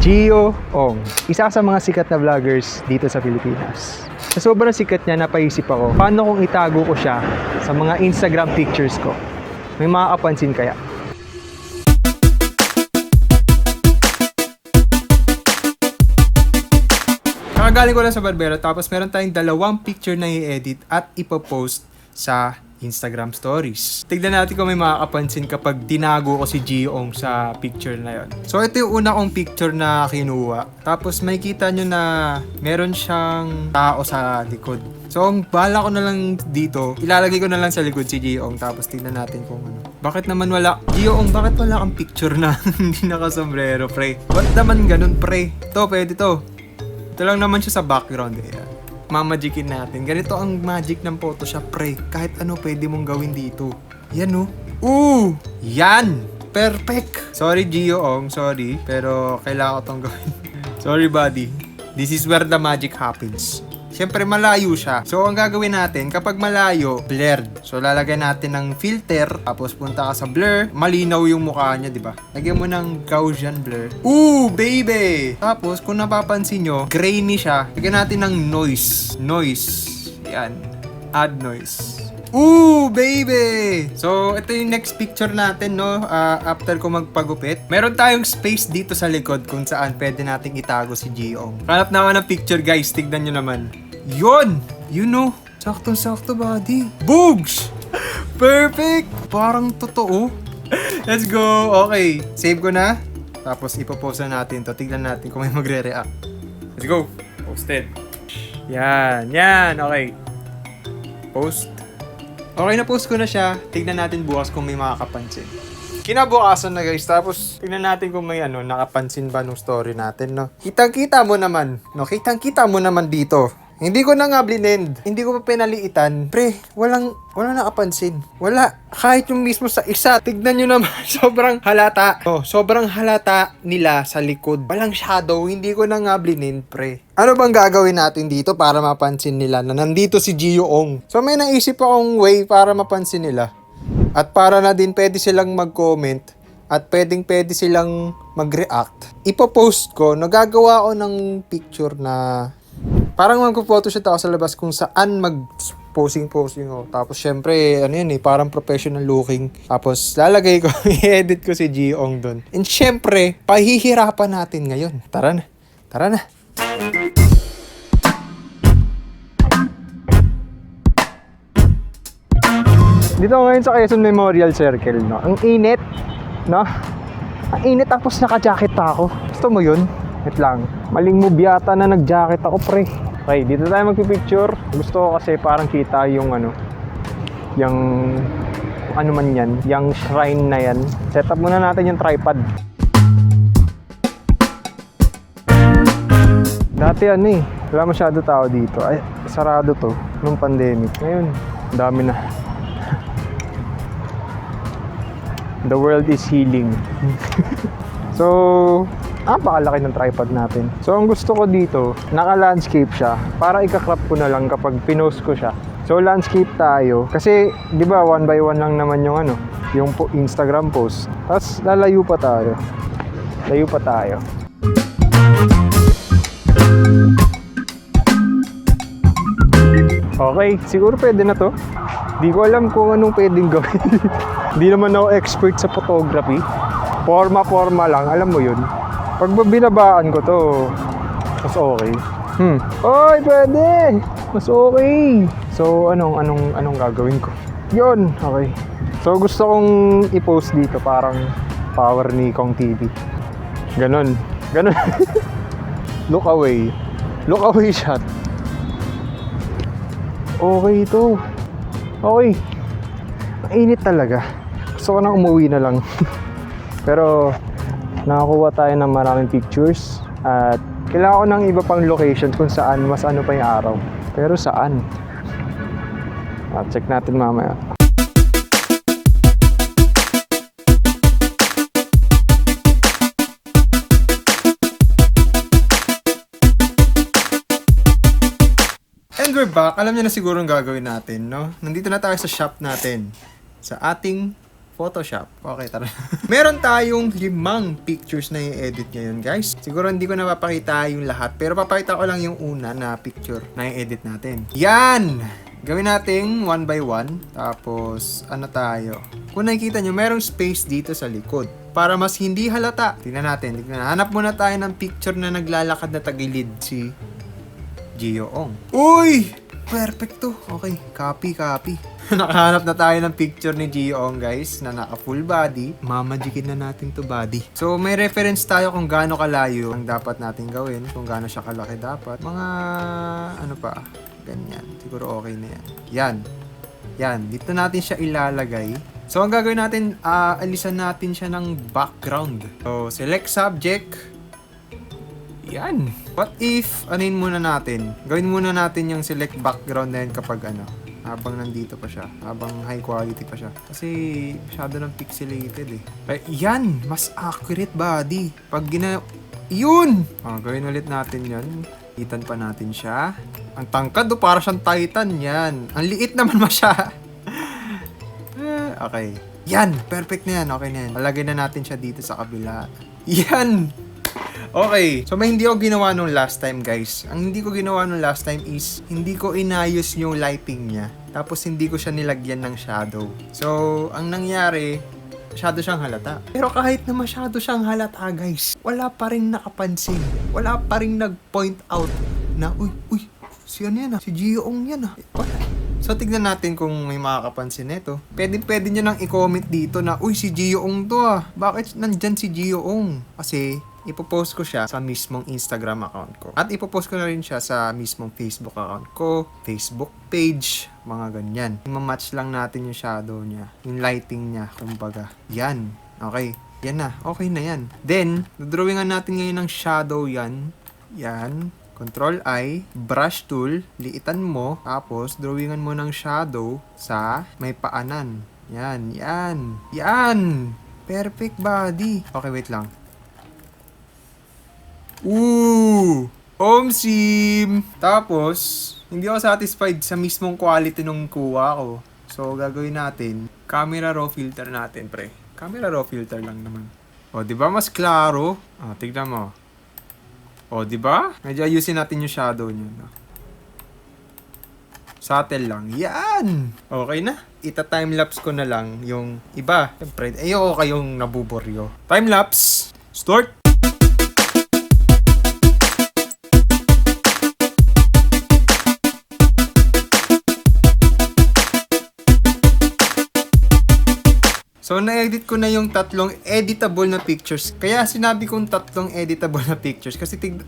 Gio Ong, isa sa mga sikat na vloggers dito sa Pilipinas. Sa sobrang sikat niya, napaisip ako, paano kung itago ko siya sa mga Instagram pictures ko? May makakapansin kaya? Kakagaling ko lang sa barbero, tapos meron tayong 2 picture na i-edit at ipopost sa Instagram stories. Tignan natin kung may makakapansin kapag tinago ko si Gio Ong sa picture na yon. So ito yung una kong picture na kinuha. Tapos may kita nyo na meron siyang tao sa likod. So ang bala ko na lang dito, ilalagay ko na lang sa likod si Gio Ong. Tapos tignan natin kung ano. Bakit naman wala? Gio Ong, bakit wala kang picture na hindi nakasombrero, pre? Ba't naman ganun, pre? To, pwede to. Ito lang naman siya sa background eh. Mamagikin natin. Ganito ang magic ng Photoshop, pre. Kahit ano pwede mong gawin dito. Yan, oh. Yan! Perfect! Sorry, Gio Ong. Sorry. Pero kailangan ko tong gawin. Sorry, buddy. This is where the magic happens. Siyempre, malayo siya. So, ang gagawin natin, kapag malayo, blurred. So, lalagyan natin ng filter, tapos punta ka sa blur, malinaw yung mukha niya, di ba? Lagyan mo ng Gaussian blur. Baby! Tapos, kung napapansin nyo, grainy siya. Lagyan natin ng noise. Yan. Add noise. Baby! So, ito yung next picture natin, no? After ko magpagupit. Meron tayong space dito sa likod kung saan pwede nating itago si Gio Ong. Hanap na ako ng picture, guys. Tignan nyo naman. Yun! You know, saktong-sakto, buddy. Boogs! Perfect! Parang totoo. Let's go! Okay, save ko na. Tapos ipopost na natin to. Tignan natin kung may magre-react. Let's go! Posted. Yan. Okay. Post. Okay, na-post ko na siya. Tignan natin bukas kung may makakapansin. Kinabukasan na, guys. Tapos, tignan natin kung may nakapansin ba nung story natin, no? Kitang-kita mo naman, no? Kitang-kita mo naman dito. Hindi ko na nga blinend. Hindi ko pa pinaliitan. Pre, walang nakapansin. Wala. Kahit yung mismo sa isa. Tignan nyo naman. Sobrang halata. Sobrang halata nila sa likod. Walang shadow. Hindi ko na nga blinend, pre. Ano bang gagawin natin dito para mapansin nila na nandito si Gio Ong? So may naisip akong way para mapansin nila. At para na din pwede silang mag-comment at pwede silang mag-react. Ipopost ko, nagagawa ko ng picture na parang magpo-photoshoot ako sa labas kung saan posing. Tapos syempre, parang professional looking. Tapos lalagay ko, i-edit ko si Gio Ong doon. And syempre, pahihirapan natin ngayon. Tara na. Dito ngayon sa Quezon Memorial Circle, no? Ang init, no? Ang init tapos naka-jacket pa ako. Gusto mo yun? Wait lang. Maling move yata na nag-jacket ako, pre. Okay, dito tayo magpipicture. Gusto ko kasi parang kita yung yung man yan, yung shrine na yan. Set up muna natin yung tripod. Dati wala masyado tao dito. Ay, sarado to nung pandemic. Ngayon, dami na. The world is healing. So, napakalaki ng tripod natin. So, ang gusto ko dito, naka-landscape siya. Para ika-crop ko na lang kapag pinost ko siya. So, landscape tayo. Kasi, di ba, 1 by 1 lang naman yung yung Instagram post. Tapos, lalayo pa tayo. Okay, siguro pwede na to. Di ko alam kung anong pwedeng gawin. Di naman ako expert sa photography. Forma lang, alam mo yun. Pag binabaan ko to, mas okay. Oy, pwede! Mas okay. So, anong gagawin ko? Yun, okay. So, gusto kong i-post dito parang power ni Kong TV. Ganon. Look away shot. Okay ito. Okay. Ang init talaga. Gusto ko nang umuwi na lang. Pero nakakuha tayo ng maraming pictures. At kailangan ko ng iba pang location kung saan mas pa yung araw. Pero saan? Check natin mamaya. And we're back. Alam niyo na siguro ang gagawin natin, no? Nandito na tayo sa shop natin. Sa ating Photoshop. Okay, tara. Meron tayong 5 pictures na i-edit ngayon, guys. Siguro hindi ko napapakita yung lahat, pero papakita ko lang yung una na picture na i-edit natin. Yan! Gawin natin 1 by 1. Tapos, ano tayo? Kung nakikita nyo, merong space dito sa likod. Para mas hindi halata. Tingnan natin. Hanap muna tayo ng picture na naglalakad na tagilid si Gio-ong. Uy! Perfecto. Okay. Copy. Nakahanap na tayo ng picture ni Gio-ong, guys, na naka full body. Mamajikin na natin to body. So, may reference tayo kung gaano kalayo ang dapat natin gawin. Kung gaano siya kalaki dapat. Mga, ano pa, ganyan. Siguro okay na yan. Yan. Dito natin siya ilalagay. So, ang gagawin natin, alisan natin siya ng background. So, select subject. Yan. What if, anin muna natin? Gawin muna natin yung select background na yun kapag habang nandito pa siya. Habang high quality pa siya. Kasi, masyado ng pixelated eh. Yan! Mas accurate body. Pag yun! Gawin ulit natin yan. Titan pa natin siya. Ang tangkad para siyang Titan yan. Ang liit naman masya. Okay. Yan! Perfect na yan. Okay na yan. Palagay na natin siya dito sa kabila. Yan! Okay. So, may hindi ko ginawa nung last time, guys. Ang hindi ko ginawa nung last time is, hindi ko inayos yung lighting niya. Tapos, hindi ko siya nilagyan ng shadow. So, ang nangyari, masyado siyang halata. Pero kahit na masyado siyang halata, guys, wala pa rin nakapansin. Wala pa rin nag-point out na, uy, si ano yan si Gio-ong yan Wala. So, tignan natin kung may makakapansin nito. Pwede nyo nang i-comment dito na, uy, si Gio-ong to Bakit nandyan si Gio-ong? Kasi, ipopost ko siya sa mismong Instagram account ko. At ipopost ko na rin siya sa mismong Facebook account ko, Facebook page, mga ganyan. Imamatch lang natin yung shadow niya, yung lighting niya, kumbaga. Yan. Okay. Yan na. Okay na yan. Then, drawingan natin ngayon ng shadow yan. Yan. Control-I, brush tool, liitan mo, tapos drawingan mo ng shadow sa may paanan. Yan! Perfect body! Okay, wait lang. Omsim! Tapos, hindi ako satisfied sa mismong quality nung kuha ko. So, gagawin natin, camera raw filter natin, pre. Camera raw filter lang naman. O, di ba mas klaro? Tignan mo. O, di ba? Medyo ayusin natin yung shadow niya. Subtle lang. Yan! Okay na. Ita-timelapse ko na lang yung iba. Siyempre, ayoko kayong nabuboryo. Timelapse. Start! So, na-edit ko na yung 3 editable na pictures. Kaya sinabi kong 3 editable na pictures. Kasi tignan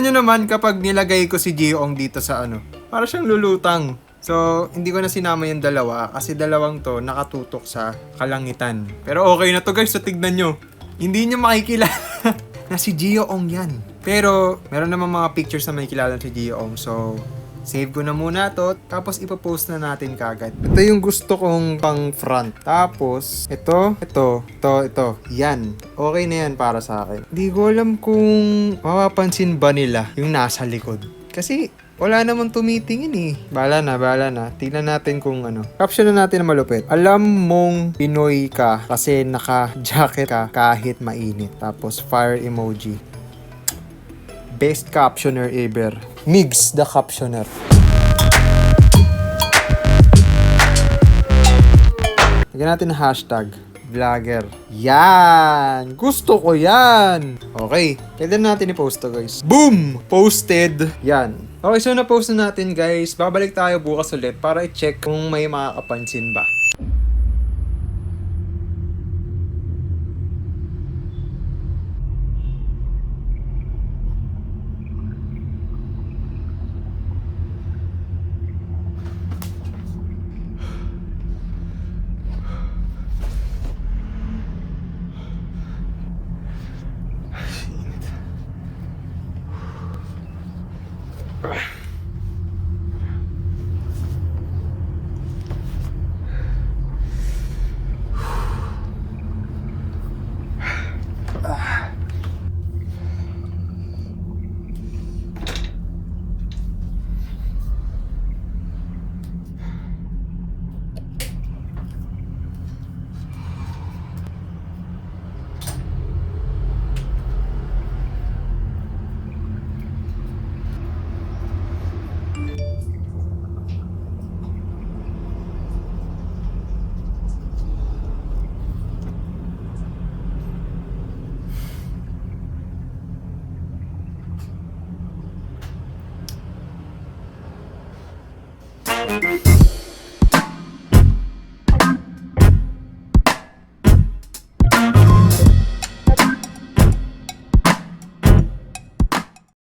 nyo naman kapag nilagay ko si Gio-ong dito sa para siyang lulutang. So, hindi ko na sinama yung dalawa. Kasi dalawang to nakatutok sa kalangitan. Pero okay na to, guys. So, tignan nyo. Hindi nyo makikilala na si Gio-ong yan. Pero, meron naman mga pictures na may kilala si Gio-ong. So, save ko na muna to, tapos ipopost na natin kagad. Ito yung gusto kong pang front. Tapos, ito. Yan. Okay na yan para sa akin. Di ko alam kung mapapansin ba nila yung nasa likod. Kasi, wala namang tumitingin eh. Bahala na. Tingnan natin kung Caption na natin na malupit. Alam mong Pinoy ka kasi naka-jacket ka kahit mainit. Tapos, fire emoji. Best captioner ever. Migs the captioner. Lagyan natin ng hashtag. Vlogger. Yan! Gusto ko yan! Okay. Kailan natin i-post to, guys? Boom! Posted! Yan. Okay, so na-post na natin, guys. Babalik tayo bukas ulit para i-check kung may makakapansin ba.